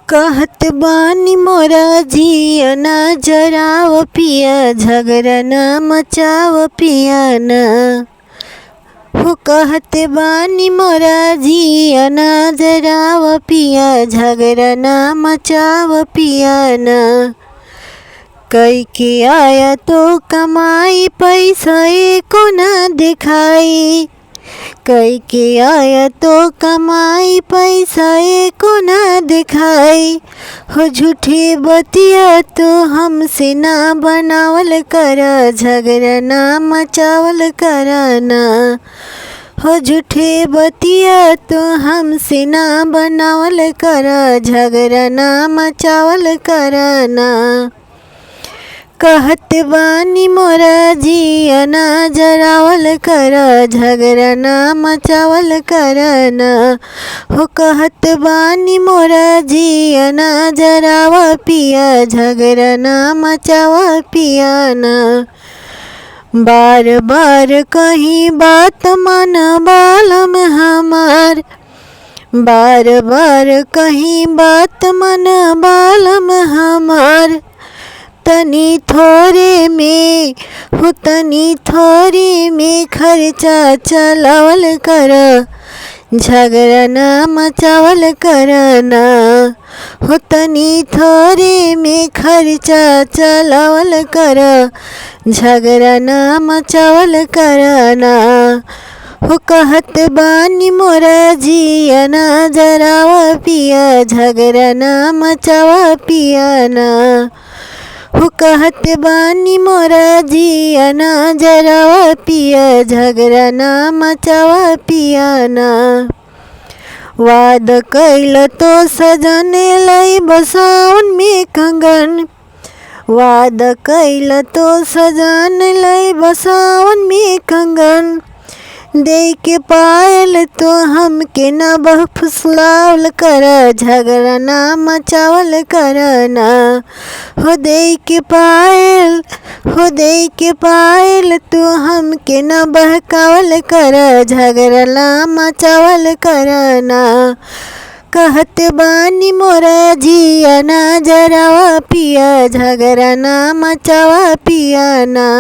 कहत बानी मोरा जिया ना जराव पिया, झगड़ा ना मचाव पिया ना। हो कहत बानी मोरा जिया ना जराव पिया, झगड़ा ना मचाव पिया ना। कई के आया तो कमाई, पैसा एको ना दिखाई। कई के आया तो कमाई, पैसा एको ना दिखाई। हो झूठी बतिया तो हमसे ना बनावल करा, झगड़ा ना मचावल करा ना। हो झूठी बतिया तो हमसे ना बनावल करा, झगड़ा ना मचावल करा ना। कहत बानी मोरा जिया ना जरावल करा, झगड़ा ना मचावल करा ना। हो कहत बानी मोरा जिया ना जरावा पिया, झगड़ा ना मचावा पिया ना। बार बार कहीं बात मन बालम हमार, बार बार कहीं बात मन बालम हमार। तनी थोड़े में हो, तनी थोड़े में खर्चा चलावल कर, झगड़ा ना मचावल कर ना। हो तनी थोड़े में खर्चा चलावल कर, झगड़ा ना मचावल कर ना। हो कहत बानी मोरा जिया ना जरावा पिया, झगड़ा ना मचावा पिया ना। हो कहत बानी मोरा जिया ना जरावा पिया, झगड़ा ना मचावा पिया ना। वाद कैल तो सजने लाई बसावन में कंगन, वाद कैल तो सजन लाई बसावन में कंगन। दे के पायल तो हमके ना बह फुसलावल कर, झगड़ा ना मचावल कर ना। हो दे के पायल, हो दे के पायल तो हमके ना बहकावल कर, झगड़ा ना मचावल कर ना। कहत बानी मोरा जिया ना जरावा पिया, झगड़ा ना मचावा पिया ना।